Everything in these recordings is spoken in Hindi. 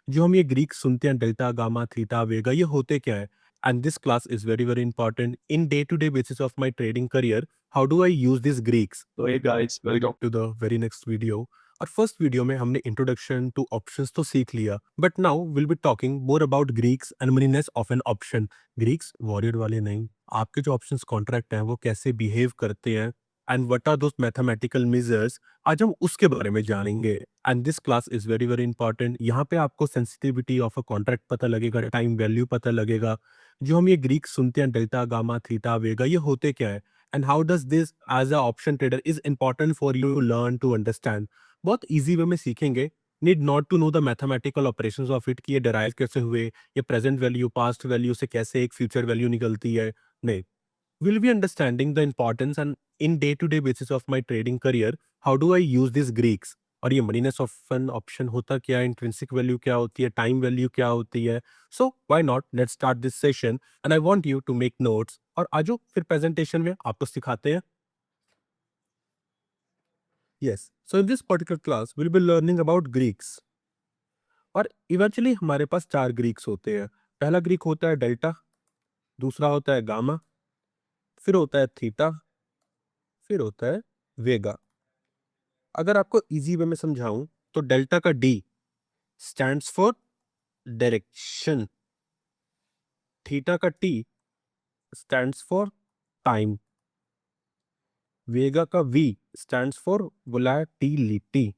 जो हम ये ग्रीक सुनते हैं डेल्टा, गामा, थीटा, वेगा, ये होते क्या है? And this class is very very important in day to day basis of my trading career. How do I use this greeks? तो hey guys, welcome to the very next video. और फर्स्ट वीडियो में हमने इंट्रोडक्शन टू ऑप्शंस तो सीख लिया, but now will be talking more about Greeks and moneyness of an option. Greeks warrior वाले नहीं, आपके जो ऑप्शंस कॉन्ट्रैक्ट हैं वो कैसे बिहेव करते हैं and what are those mathematical measures, आज हम उसके बारे में जानेंगे. And this class is very very important. यहाँ पे आपको सेंसिटिविटी ऑफ अ कॉन्ट्रैक्ट पता लगेगा, टाइम वैल्यू पता लगेगा. जो हम ये ग्रीक सुनते हैं डेल्टा, गामा, थीटा, वेगा, ये होते क्या है and how does this as a option trader is important for you to learn to understand. बहुत ईजी वे में सीखेंगे. Need not to know the mathematical operations of it कि ये डराइव कैसे हुए, ये प्रेजेंट वैल्यू पास्ट वैल्यू से कैसे एक फ्यूचर वैल्यू निकलती है. नहीं, will be understanding the importance and in day to day basis of my trading career, how do I use these Greeks. और ये मनीनेस ऑफ एन ऑप्शन होता क्या है, इंट्रिंसिक वैल्यू क्या होती है, टाइम वैल्यू क्या होती है. So why not, let's start this session and I want you to make notes. और आजो फिर प्रेजेंटेशन में आपको सिखाते हैं. Yes, so in this particular class will be learning about greeks. और इवेंचुअली हमारे पास चार ग्रीक्स होते हैं. पहला ग्रीक होता है डेल्टा, दूसरा होता है गामा, फिर होता है थीटा, फिर होता है वेगा. अगर आपको इजी वे में समझाऊं तो डेल्टा का D stands for direction, theta का टी स्टैंड्स फॉर टाइम, वेगा का वी स्टैंड्स फॉर वोलेटिलिटी,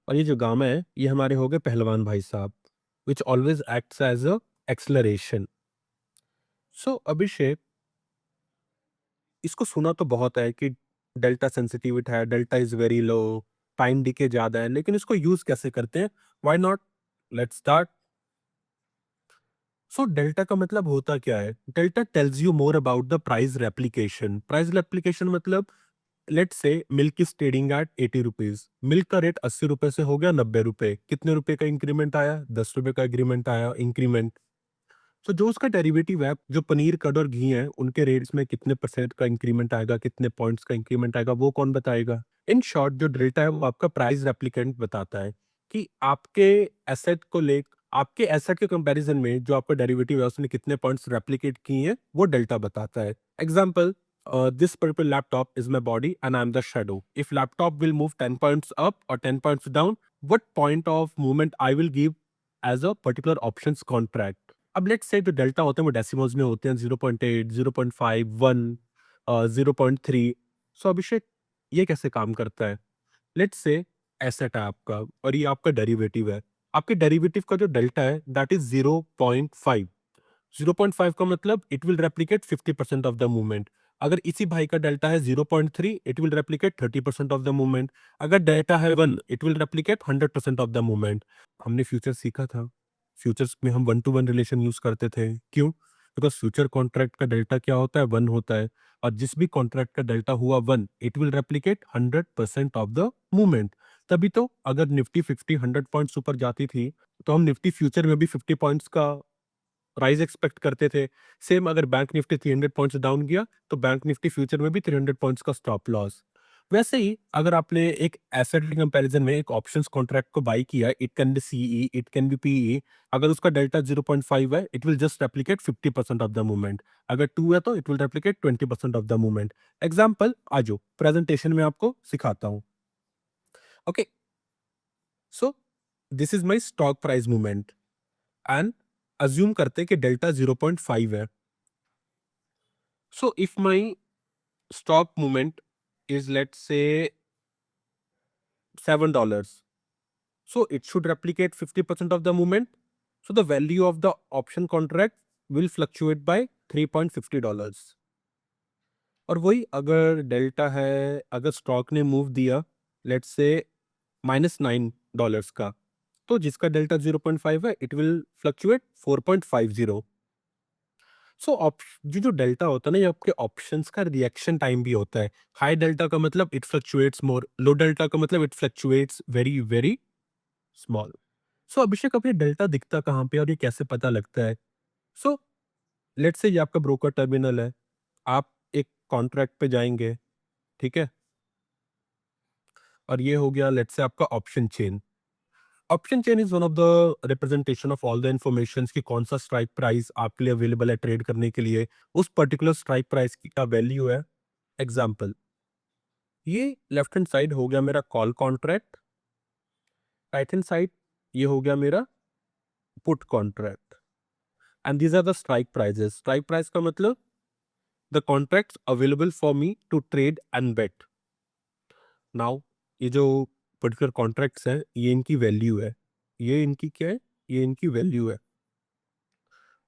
और ये जो गामा है ये हमारे हो गए पहलवान भाई साहब, which always acts as a acceleration. So Abhishek, इसको सुना तो बहुत है कि डेल्टा सेंसिटिविटी है, delta is very low, time decay ज्यादा है, लेकिन इसको यूज कैसे करते हैं? Why not, let's start. So delta का मतलब होता क्या है? Delta tells you more about the price replication. Price replication मतलब let's say milk is trading at 80 rupees, milk का रेट 80 रुपए से हो गया 90 रुपए, कितने रुपए का इंक्रीमेंट आया? 10 रुपए का इंक्रीमेंट आया, इंक्रीमेंट. तो जो उसका डेरिवेटिव है, जो पनीर, कर्ड और घी है, उनके रेट्स में कितने परसेंट का इंक्रीमेंट आएगा, कितने पॉइंट्स का इंक्रीमेंट आएगा, वो कौन बताएगा? इन शॉर्ट जो डेल्टा है वो आपका प्राइस रेप्लिकेंट बताता है कि आपके एसेट के कंपैरिजन में जो आपका डेरिवेटिव है उसने कितने पॉइंट्स रेप्लिकेट किए हैं, वो डेल्टा बताता है. Example, this particular laptop is my body and I'm the shadow. If laptop will move 10 points up or 10 points down, what point of movement I will give as a particular options contract. अब लेट्स से जो डेल्टा होते हैं वो डेसिमल्स में होते हैं, 0.8, 0.5, 1, 0.3. सो अभिषेक, ये कैसे काम करता है? लेट्स से एसेट है आपका और ये आपका डेरिवेटिव है. आपके डेरिवेटिव का जो डेल्टा है दैट इज 0.5. 0.5 का मतलब it will replicate 50% of the movement. अगर इसी भाई का डेल्टा है 0.3, it will replicate 30% of the movement. अगर डेल्टा है 1, it will replicate 100% of the movement. हमने फ्यूचर सीखा था. फ्यूचर्स में हम 1-to-1 रिलेशन यूज करते थे. क्यों? बिकॉज फ्यूचर कॉन्ट्रैक्ट का डेल्टा क्या होता है? 1 होता है. और जिस भी कॉन्ट्रैक्ट का डेल्टा हुआ 1, it will replicate 100% of the movement. तभी तो अगर निफ्टी 100 पॉइंट्स ऊपर जाती थी तो हम निफ्टी फ्यूचर में भी 50 पॉइंट्स का राइज एक्सपेक्ट करते थे. सेम अगर बैंक निफ्टी 300 पॉइंट्स डाउन गया तो बैंक निफ्टी फ्यूचर में भी 300 पॉइंट्स का स्टॉप लॉस. वैसे ही अगर आपने एक एसेट के कंपैरिजन में एक ऑप्शंस कॉन्ट्रैक्ट को बाई किया, it can be CE, it can be PE. अगर उसका डेल्टा 0.5 है, it will just replicate 50% of the movement. अगर 2 है तो it will replicate 20% of the movement. Example आजो प्रेजेंटेशन में आपको सिखाता हूँ. Okay, so this is my stock price movement and assume करते कि डेल्टा 0.5 है. So if my stock movement is let's say $7, so it should replicate 50% of the movement. So the value of the option contract will fluctuate by $3.50. और वही अगर डेल्टा है, अगर स्टॉक ने मूव दिया लेट्स से -$9 का, तो जिसका डेल्टा 0.5 है, इट विल फ्लक्चुएट 4.50. सो ये जो डेल्टा होता है ना, ये आपके ऑप्शंस का रिएक्शन टाइम भी होता है. हाई डेल्टा का मतलब it fluctuates more, low delta का मतलब it fluctuates very very small. So Abhishek, अब ये डेल्टा दिखता कहाँ पे और ये कैसे पता लगता है? सो लेट्स से ये आपका ब्रोकर टर्मिनल है. आप एक कॉन्ट्रैक्ट पे जाएंगे, ठीक है, और ये हो गया लेट्स से आपका option chain. Option chain is one of the representation of all the information कि कौन सा स्ट्राइक प्राइस आपके लिए अवेलेबल है ट्रेड करने के लिए, उस पर्टिकुलर स्ट्राइक प्राइस की क्या वैल्यू है। एग्जाम्पल, ये लेफ्ट हैंड साइड हो गया मेरा call contract, right hand side ये हो गया मेरा put contract, and these are the strike prices. Strike price का मतलब the contracts available for me to trade and bet. Now ये जो पर्टिकुलर कॉन्ट्रैक्ट्स हैं ये इनकी वैल्यू है, ये इनकी क्या है, ये इनकी वैल्यू है।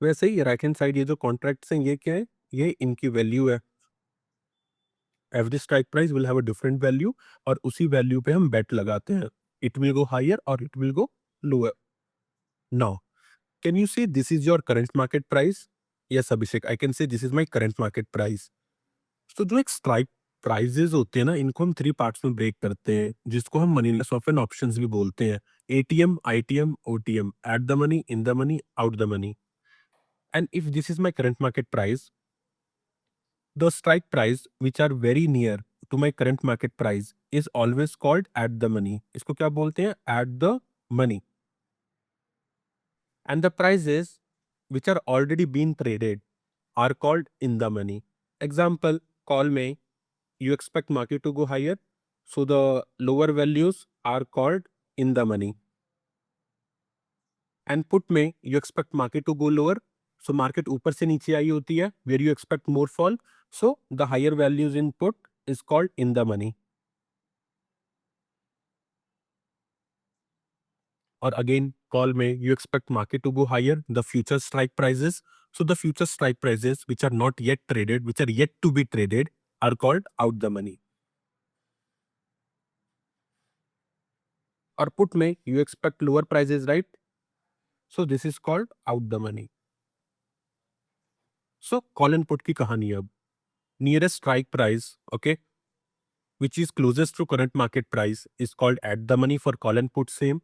वैसे ही राइट हैंड साइड ये जो कॉन्ट्रैक्ट्स हैं ये क्या है, ये इनकी वैल्यू है। Every strike price will have a different value और उसी वैल्यू पे हम बेट लगाते हैं। इट विल गो हायर और it will go lower. Now can you say this is your current market price? Yes Abhishek, I can say this is my current market price. तो जो एक स्ट्राइक प्राइजेस होते हैं ना, इनको हम 3 पार्ट्स में ब्रेक करते हैं, जिसको हम मनीलेस ऑफ ऑप्शंस भी बोलते हैं। ATM, ITM, OTM, eight the money, in the money, out the money. And if this is my current market price, the strike price which are very near to my current market price is always called at the money. इसको क्या बोलते हैं? At the money. And the prices which are already been traded are called in the money. Example, call में you expect market to go higher, so the lower values are called in the money. And put में you expect market to go lower, so market ऊपर से नीचे आई होती है, where you expect more fall, so the higher values in put is called in the money. Or again, call may you expect market to go higher, the future strike prices. So the future strike prices which are not yet traded, which are yet to be traded, are called out the money. Or put may you expect lower prices, right? So this is called out the money. So call and put की कहानी अब, nearest strike price, okay, which is closest to current market price is called at the money for call and put same.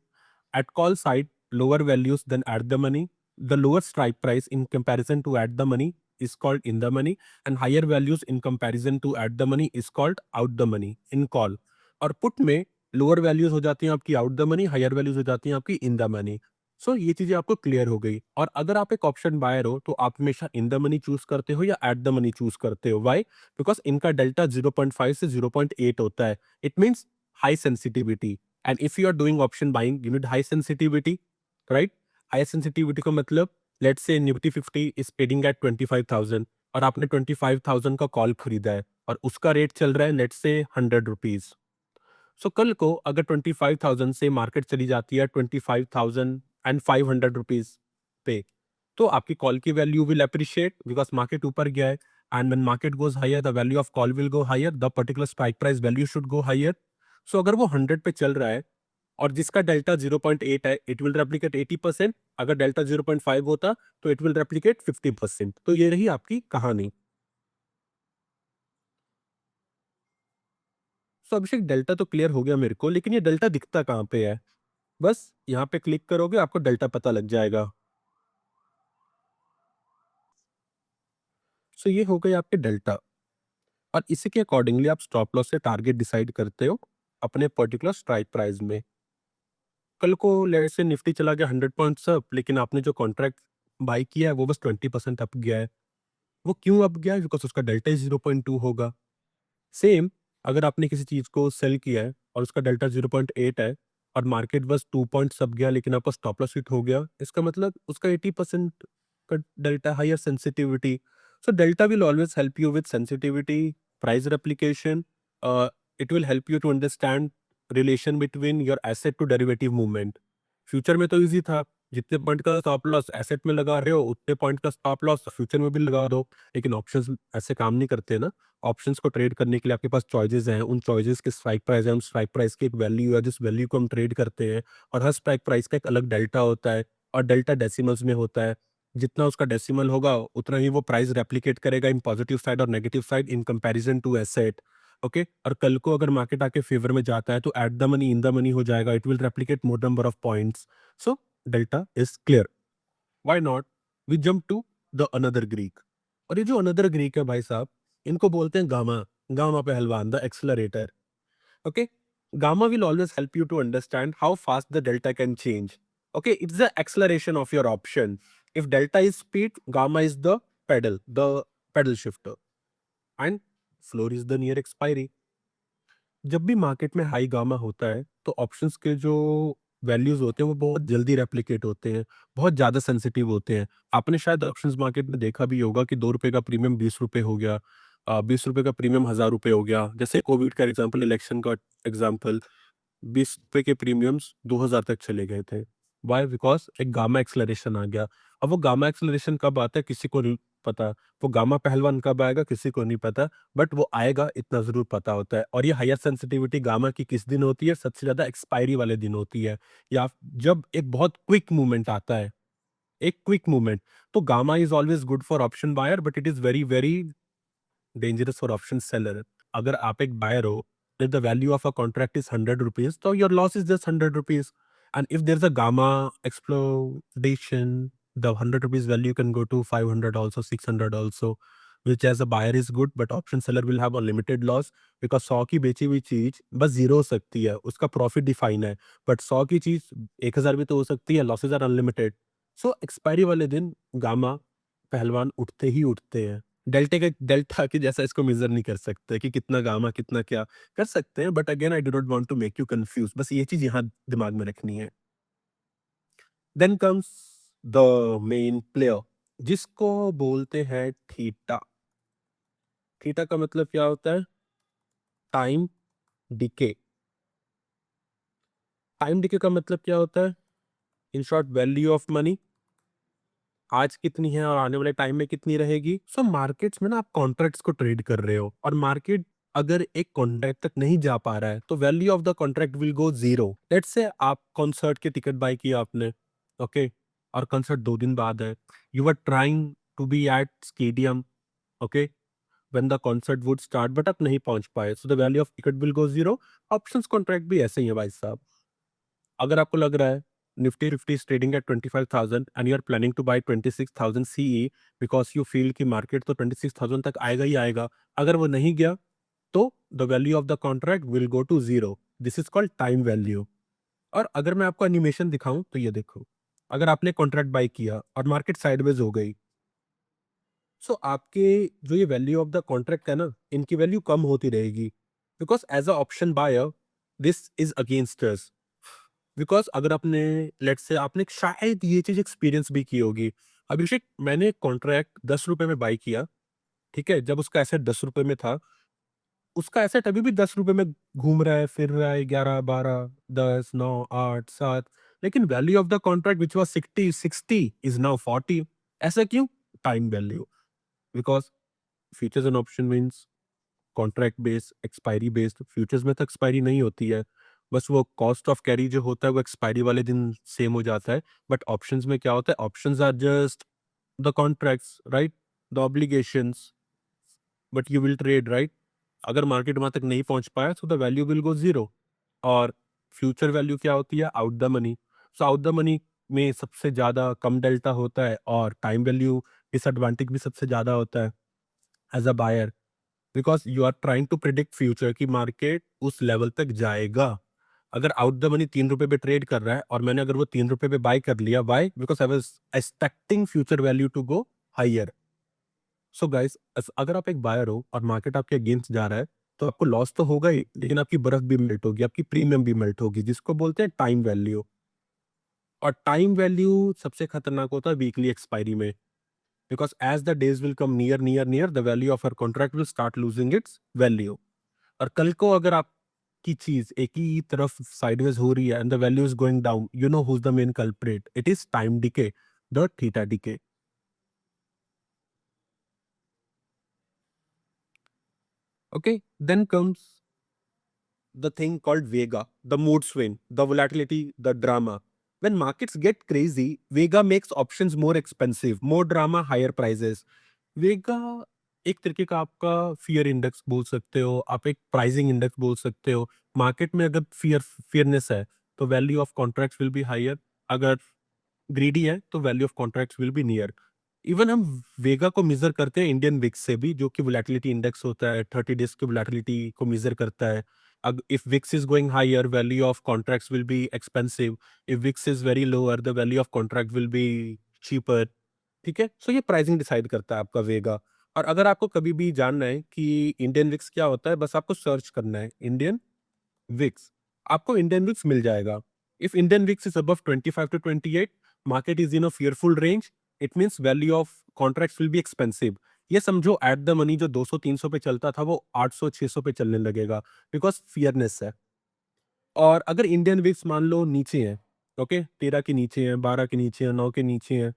At call side, lower values than at the money. The lower strike price in comparison to at the money is called in the money, and higher values in comparison to at the money is called out the money in call. और put में lower values हो जाती हैं आपकी out the money, higher values हो जाती हैं आपकी in the money. सो ये चीजें आपको क्लियर हो गई। और अगर आप एक ऑप्शन बायर हो तो आप हमेशा इन द मनी चूज करते हो या एट द मनी चूज करते हो। वाई? बिकॉज इनका डेल्टा 0.5 से 0.8 होता है। It means high sensitivity. And if you are doing option buying, you need high sensitivity, right? High sensitivity का मतलब, लेट्स से निफ्टी 50 इज ट्रेडिंग एट 25,000 और आपने 25,000 का कॉल खरीदा है और उसका रेट चल रहा है लेट्स से 100 रुपीज। सो कल को अगर 25,000 से मार्केट चली जाती है 25,500 रुपीज पे, तो आपकी कॉल की value will appreciate because market ऊपर गया है। And when market goes higher the value of call will go higher, the particular strike price value should go higher. So अगर वो 100 पे चल रहा है और जिसका डेल्टा 0.8 है, इट विल रेप्लिकेट 80%। अगर डेल्टा 0.5 होता तो इट विल रेप्लिकेट 50%। तो ये रही आपकी कहानी। सो अभिषेक, डेल्टा तो क्लियर हो गया मेरे को, लेकिन ये डेल्टा दिखता कहाँ पे है? बस यहाँ पे क्लिक करोगे आपको डेल्टा पता लग जाएगा। सो ये हो गए आपके डेल्टा, और इसी के अकॉर्डिंगली आप स्टॉप लॉस से टारगेट डिसाइड करते हो अपने पर्टिकुलर स्ट्राइक प्राइस में। कल को लेट से निफ्टी चला गया 100 पॉइंट्स अप, लेकिन आपने जो कॉन्ट्रैक्ट बाई किया है वो बस 20% अप गया है। वो क्यों अप गया है? बिकॉज उसका डेल्टा ही 0.2 होगा। सेम, अगर आपने किसी चीज को सेल किया है और उसका डेल्टा 0.8 है और मार्केट बस 2 पॉइंट्स अप गया लेकिन आपका स्टॉप लॉस हिट हो गया, इसका मतलब उसका 80% का delta, higher sensitivity. So delta will always help you with sensitivity, price replication. It will help you to understand relation between your asset to derivative movement. Future में तो इजी था, जितने पॉइंट का स्टॉप लॉस एसेट में लगा रहे हो उतने पॉइंट का स्टॉप लॉस फ्यूचर में भी लगा दो। लेकिन ऑप्शंस ऐसे काम नहीं करते ना। ऑप्शंस को ट्रेड करने के लिए आपके पास चॉइसेस हैं, उन चॉइसेस के स्ट्राइक प्राइस है, उन स्ट्राइक प्राइस की एक वैल्यू है जिस वैल्यू को हम ट्रेड करते हैं। और हर स्ट्राइक प्राइस का एक अलग डेल्टा होता है, और डेल्टा डेसिमल्स में होता है। जितना उसका डेसिमल होगा उतना ही वो प्राइस रेप्लिकेट करेगा इन पॉजिटिव साइड और negative side in comparison to asset. Okay, और कल को अगर मार्केट आके फेवर में जाता है तो at the money in the money हो जाएगा, it will replicate more number of points. So delta is clear. Why not we jump to the another greek. और ये जो अनदर ग्रीक है भाई साहब, इनको बोलते हैं गामा। गामा पहलवान, the accelerator. Okay, Gamma will always help you to understand how fast the delta can change. Okay, it's the acceleration of your option. If delta is speed, gamma is the pedal shifter, and floor is the near expiry. जब भी मार्केट में हाई गामा होता है तो ऑप्शंस के जो वैल्यूज होते हैं वो बहुत जल्दी रेप्लिकेट होते हैं, बहुत ज़्यादा सेंसिटिव होते हैं। आपने शायद ऑप्शंस मार्केट में देखा भी होगा कि 2 रुपए का प्रीमियम 20 रुपए हो गया, 20 रुपए का प्रीमियम 1000 रुपए हो गया। जैसे कोविड का एग्जांपल, इलेक्शन का एग्जांपल, 20 रुपए के प्रीमियम्स 2000 तक चले गए थे। व्हाई? बिकॉज़ एक गामा एक्सेलरेशन आ गया। अब वो गामा एक्सेलरेशन कब आता है किसी को नहीं पता। वो गामा पहलवान कब आएगा किसी को नहीं पता, बट वो आएगा इतना ज़रूर पता होता है। और ये हायर सेंसिटिविटी गामा की किस दिन होती है? सबसे ज़्यादा एक्सपायरी वाले दिन होती है, या जब एक बहुत क्विक मूवमेंट आता है, एक क्विक मूवमेंट। तो gamma is always good for option buyer, but it is very, very dangerous for option seller. अगर आप एक बायर हो, if the value of a contract is 100 rupees, so your loss is just 100 rupees. And if there's a gamma explosion, the 100 rupees value can go to 500 also, 600 also, which as a buyer is good, but option seller will have a limited loss, because 100 की बेची हुई चीज बस जीरो हो सकती है, उसका प्रॉफिट डिफाइन है, बट 100 की चीज 1000 भी तो हो सकती है, losses are unlimited. So expiry वाले दिन गामा पहलवान उठते ही उठते हैं। डेल्टा के जैसा इसको मेज़र नहीं कर सकते कि कितना गामा, कितना क्या, कर सकते हैं, but again I do not want to make you confuse, बस ये चीज़ यहाँ दिमाग में रखनी है। Then comes the main player, जिसको बोलते हैं थीटा। थीटा का मतलब क्या होता है? Time decay. टाइम डिके का मतलब क्या होता है? In short, value of money आज कितनी है और आने वाले टाइम में कितनी रहेगी। सो मार्केट्स में ना आप कॉन्ट्रैक्ट्स को ट्रेड कर रहे हो, और मार्केट अगर एक कॉन्ट्रैक्ट तक नहीं जा पा रहा है तो value of the contract will go zero. Let's say आप कॉन्सर्ट के टिकट बाय किया आपने, ओके, और कॉन्सर्ट 2 दिन बाद है। You are trying to be at stadium, okay, when the concert would start, but आप नहीं पहुंच पाए, so the value of ticket will go zero. Options contract भी ऐसे ही है भाई साहब। अगर आपको लग रहा है Nifty fifty is trading at 25,000 and you are planning to buy 26,000 CE, because you feel कि मार्केट तो 26,000 तक आएगा ही आएगा, अगर वो नहीं गया तो the value of the contract will go to zero. This is called time value. और अगर मैं आपको एनिमेशन दिखाऊं तो ये देखो, अगर आपने कॉन्ट्रैक्ट बाय किया और मार्केट साइडवेज हो गई, सो आपके जो ये वैल्यू ऑफ द कॉन्ट्रैक्ट है ना, इनकी वैल्यू कम होती रहेगी, because as a option buyer this is against us. Because अगर आपने, लेट्स से आपने शायद ये चीज़ एक्सपीरियंस भी की होगी। अभिषेक, मैंने कॉन्ट्रैक्ट ₹10 में बाय किया, ठीक है? जब उसका एसेट ₹10 में था, उसका एसेट अभी भी ₹10 में घूम रहा है, फिर रहा है, 11, 12, 10, 9, 8, 7, लेकिन value of the contract which was 60 is now 40। ऐसा क्यों? Time value. Because futures and option means contract based, expiry based. Futures में तो एक्सपायरी नहीं होती है, बस वो कॉस्ट ऑफ कैरी जो होता है वो एक्सपायरी वाले दिन सेम हो जाता है। बट ऑप्शंस में क्या होता है? Options are just the contracts, right? The obligations, but you will trade, right? अगर मार्केट वहां तक नहीं पहुंच पाया तो the value will go zero. और फ्यूचर वैल्यू क्या होती है? Out the money. So out the money में सबसे ज्यादा कम डेल्टा होता है, और टाइम वैल्यू डिसएडवांटेज भी सबसे ज्यादा होता है as a buyer, because you are trying to predict future कि मार्केट उस लेवल तक जाएगा। अगर आउट द मनी ₹3 पे ट्रेड कर रहा है और मैंने अगर वो ₹3 पे बाय कर लिया, why? Because I was expecting future value to go higher. So guys, अगर आप एक बायर हो और मार्केट आपके अगेंस्ट जा रहा है, तो आपको लॉस तो होगा ही, लेकिन आपकी बर्फ भी मेल्ट होगी, आपकी प्रीमियम भी मेल्ट होगी, जिसको बोलते हैं टाइम वैल्यू। और टाइम वैल्यू सबसे खतरनाक होता है वीकली एक्सपायरी में, because as the days will come near, the value of our contract will start losing its value. और कल को अगर आपकी चीज एक ही तरफ साइडवेज हो रही है and the value is going down, you know who is the main culprit? It is time decay, the theta decay. Okay, then comes the thing called Vega, the mood swing, the volatility, the drama. When markets get crazy, Vega makes options more expensive, more drama, higher prices. वेगा एक तरीके का आपका फियर इंडेक्स बोल सकते हो, आप एक प्राइसिंग इंडेक्स बोल सकते हो। मार्केट में अगर फियरनेस है तो value of contracts will be higher, अगर ग्रीडी है तो value of contracts will be near. Even हम वेगा को मेजर करते हैं इंडियन विक्स से भी, जो कि वोलेटिलिटी इंडेक्स होता है, 30 डेज की वोलेटिलिटी को मेजर करता है। if VIX is going higher, value of contracts will be expensive. If VIX is very lower, the value of contract will be cheaper. ठीक है, सो ये प्राइसिंग डिसाइड करता है आपका वेगा। और अगर आपको कभी भी जानना है कि इंडियन विक्स क्या होता है, बस आपको सर्च करना है इंडियन विक्स, आपको इंडियन विक्स मिल जाएगा। If Indian VIX is above 25 to 28, market is in a fearful range, it means value of contracts will be expensive. ये समझो एट द मनी जो 200-300 पे चलता था वो 800-600 पे चलने लगेगा, बिकॉज फियरनेस है। और अगर इंडियन विक्स मान लो नीचे है, ओके, 13 के नीचे है, 12 के नीचे है, 9 के नीचे है,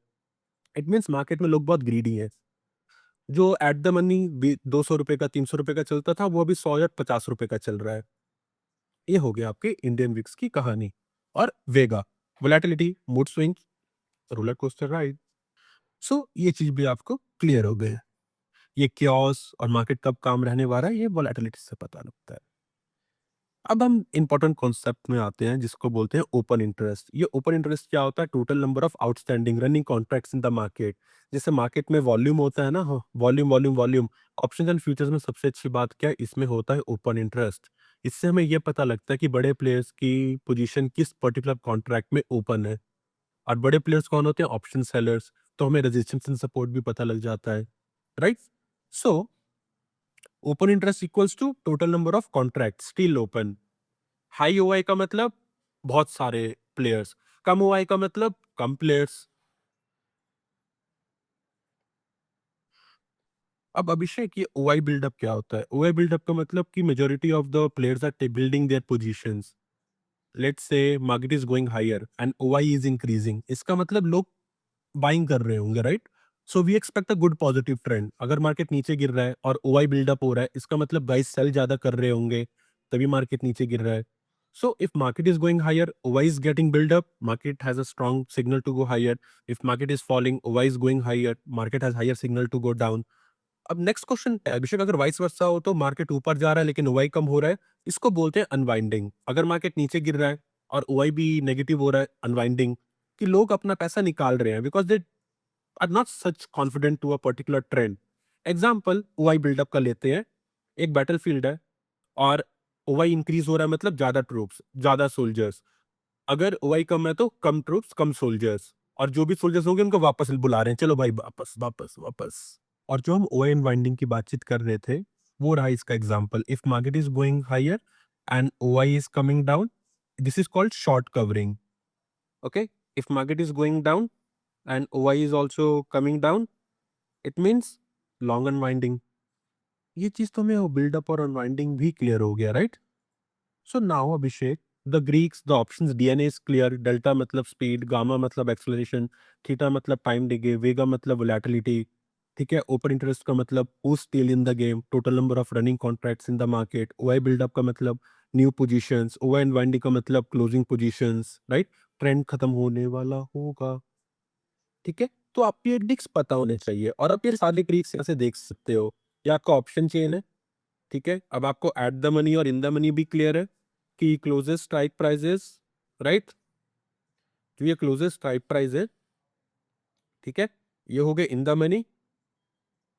इट मीन्स मार्केट में लोग बहुत ग्रीडी है। जो एट द मनी 200 रुपए का, 300 रुपए का चलता था, वो अभी 100 या 50 रुपए का चल रहा है। ये हो गया आपके इंडियन विक्स की कहानी। और vega, volatility, mood swings, roller coaster ride. So ये चीज भी आपको क्लियर हो गए। ये क्योस और मार्केट कब काम रहने वाला है, ये वोलेटिलिटी से पता लगता है। अब हम इंपॉर्टेंट कॉन्सेप्ट में आते हैं जिसको बोलते हैं ओपन इंटरेस्ट। ये ओपन इंटरेस्ट क्या होता है? Total number of outstanding running contracts in the market. जैसे मार्केट में वॉल्यूम होता है ना, volume volume volume. Options and futures में सबसे अच्छी बात क्या है? इसमें होता है ओपन इंटरेस्ट। इससे हमें यह पता लगता है कि बड़े प्लेयर्स की पोजीशन किस पर्टिकुलर कॉन्ट्रैक्ट में ओपन है। और बड़े प्लेयर्स कौन होते हैं? Option sellers. तो हमें रेजिस्टेंस एंड सपोर्ट भी पता लग जाता है, right? So open interest equals to total number of contract still open. High OI का मतलब बहुत सारे प्लेयर्स, कम ओआई का मतलब कम प्लेयर्स। अब अभिषेक, ये ओआई बिल्डअप क्या होता है? ओआई बिल्डअप का मतलब कि majority of the players are building their positions. Let's say market is going higher and OI is increasing, इसका मतलब लोग बाइंग कर रहे होंगे, राइट? So we expect a good positive trend. अगर मार्केट नीचे गिर रहा है और ओआई बिल्डअप हो रहा है, इसका मतलब गाइस सेल ज्यादा कर रहे होंगे, तभी मार्केट नीचे गिर रहा है। So if market is going higher, OI is getting built up, market has a strong signal to go higher. If market is falling, OI is going higher, market has higher signal to go down. अब नेक्स्ट क्वेश्चन है अभिषेक, अगर वाइस वर्सा हो तो मार्केट ऊपर जा रहा है लेकिन ओआई कम हो रहा है, इसको बोलते हैं अनवाइंडिंग। अगर मार्केट नीचे गिर रहा है और ओआई भी नेगेटिव हो रहा है, अनवाइंडिंग, कि लोग अपना पैसा निकाल रहे हैं because they are not such confident to a particular trend. Example OI buildup का लेते हैं। एक बैटलफील्ड है और ओवाई इंक्रीज हो रहा है, मतलब ज्यादा ट्रूप्स, ज्यादा सोल्जर्स। अगर ओवाई कम है तो कम ट्रूप्स, कम सोल्जर्स। और जो भी सोल्जर्स होंगे उनको वापस बुला रहे हैं, चलो भाई वापस वापस वापस। और जो हम ओआई अनवाइंडिंग की बातचीत कर रहे थे, वो रहा इसका example. If market is going higher and OI is coming down, this is called short covering. Okay, if market is going down and OI is also coming down, it means long unwinding. ये चीज तो हमें बिल्डअप और अनवाइंडिंग भी क्लियर हो गया, right? So now Abhishek, the Greeks, the options DNA is clear. Delta मतलब speed, gamma मतलब acceleration, theta मतलब time delay, vega मतलब volatility. ठीक है, ओपन इंटरेस्ट का मतलब who's still in the game, total number of running contracts in the market, OI build-up का मतलब new positions, OI unwinding का मतलब closing positions, right? ट्रेंड खत्म होने वाला होगा, ठीक है? तो आपको ये डिक्स पता होने चाहिए और आप ये सारे ग्रीक्स यहाँ से देख सकते हो। ये आपका ऑप्शन चेन है, ठीक है? अब आपको एट द मनी और इन द मनी भी क्लियर है कि क्लोजेस्ट स्ट्राइक प्राइजेस, राइट? जो ये क्लोजेस्ट स्ट्राइक प्राइस है, ठीक है, ये हो गए in the money.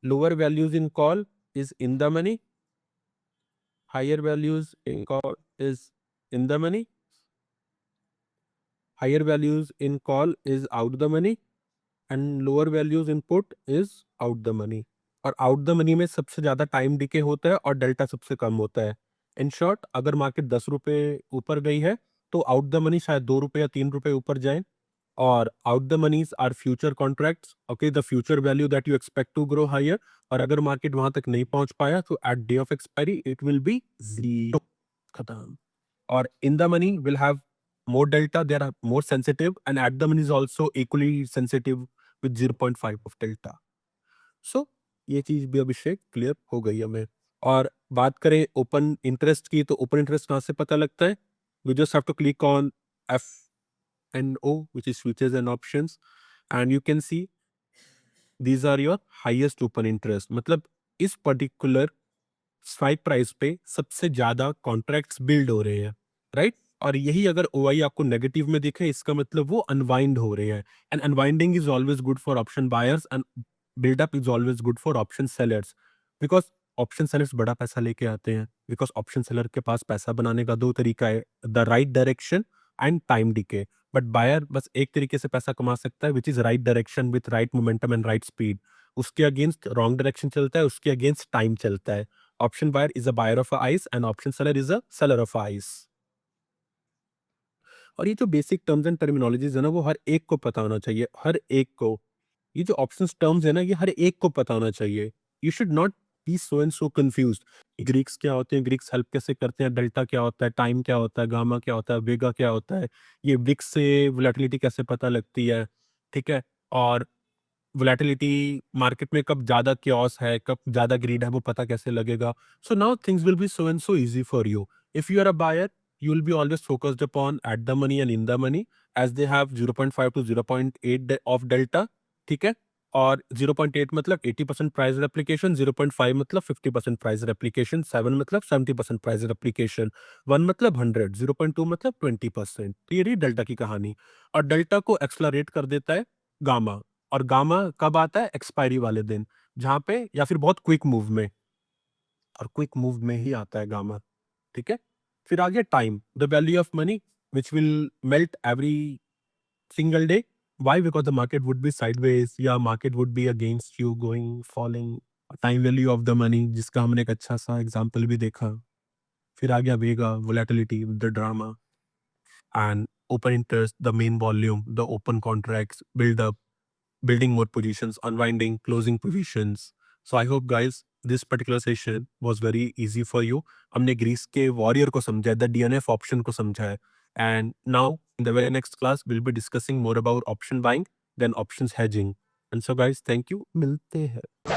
Lower values in call is in the money, higher values in call is in the money, higher values in call is out the money and lower values in put is out the money. और आउट द मनी में सबसे ज्यादा टाइम डिके होता है और डेल्टा सबसे कम होता है। इन शॉर्ट, अगर मार्केट 10 रुपए ऊपर गई है तो आउट द मनी शायद 2 रुपए या 3 रुपए ऊपर जाए। और out the moneys are future contracts, okay, the future value that you expect to grow higher. और अगर मार्केट वहां तक नहीं पहुंच पाया तो at day of expiry it will be zero, खत्म। और in the money will have more delta, they are more sensitive, and at the money is also equally sensitive with 0.5 of delta. So ये चीज भी अभिषेक क्लियर हो गई हमें। और बात करें ओपन इंटरेस्ट की, तो ओपन इंटरेस्ट कहाँ से पता लगता है? You just have to click on FNO, which is futures and options, and you can see these are your highest open interest। मतलब इस पर्टिकुलर स्ट्राइक प्राइस पे सबसे ज्यादा कॉन्ट्रैक्ट्स बिल्ड हो रहे हैं, राइट? और यही अगर ओआई आपको नेगेटिव में दिखे, इसका मतलब वो अनवाइंड हो रहे हैं। And unwinding is always good for option buyers and buildup is always good for option sellers, because option sellers बड़ा पैसा लेके आते हैं बिकॉज ऑप्शन सेलर के पास पैसा बनाने का दो तरीका है, the right direction and time decay. But buyer बस एक तरीके से पैसा कमा सकता है which is right direction with right momentum and right speed. उसके अगेंस्ट रॉन्ग डायरेक्शन चलता है, उसके अगेंस्ट टाइम चलता है। Option buyer is a buyer of ice and option seller is a seller of ice. और ये जो बेसिक टर्म्स एंड टर्मिनोलॉजीज है ना, वो हर एक को पता होना चाहिए, हर एक को। ये जो ऑप्शंस टर्म्स है ना, ये हर एक को पता होना चाहिए। You should not be so and so confused. Greeks क्या होते हैं, ग्रीक्स हेल्प कैसे करते हैं, डेल्टा क्या होता है, टाइम क्या होता है, गामा क्या होता है, वेगा क्या होता है, ये विक्स से वोलेटिलिटी कैसे पता लगती है, ठीक है। और वोलेटिलिटी मार्केट में कब ज़्यादा क्योस है, कब ज़्यादा ग्रीड है, वो पता कैसे लगेगा। So now things will be so and so easy for you. If you are a buyer, you will be always focused upon at the money and in the money as they have 0.5 to 0.8 of delta, ठीक है। और 0.8 मतलब 80% प्राइस रेप्लिकेशन, 0.5 मतलब 50% प्राइस रेप्लिकेशन, 7 मतलब 70% प्राइस रेप्लिकेशन, 1 मतलब 100, 0.2 मतलब 20%। तो ये रही डेल्टा की कहानी। और डेल्टा को एक्सलरेट कर देता है गामा। और गामा कब आता है? एक्सपायरी वाले दिन, जहाँ पे या फिर बहुत क्विक मूव में, और क्विक मूव में ही आता है गामा, ठीक है। फिर आ गया time, the value of money which will melt every single day. Why? Because the market would be sideways या market would be against you, going falling. Time value of the money, जिसका हमने एक अच्छा सा एग्जांपल भी देखा। फिर आ गया vega, volatility, the drama and open interest, the main volume, the open contracts, buildup, building more positions, unwinding, closing positions. So I hope guys this particular session was very easy for you. हमने ग्रीस के वॉरियर को समझा, द DNF ऑप्शन को समझा है। And now in the very next class will be discussing more about option buying then options hedging. And so guys thank you, मिलते हैं।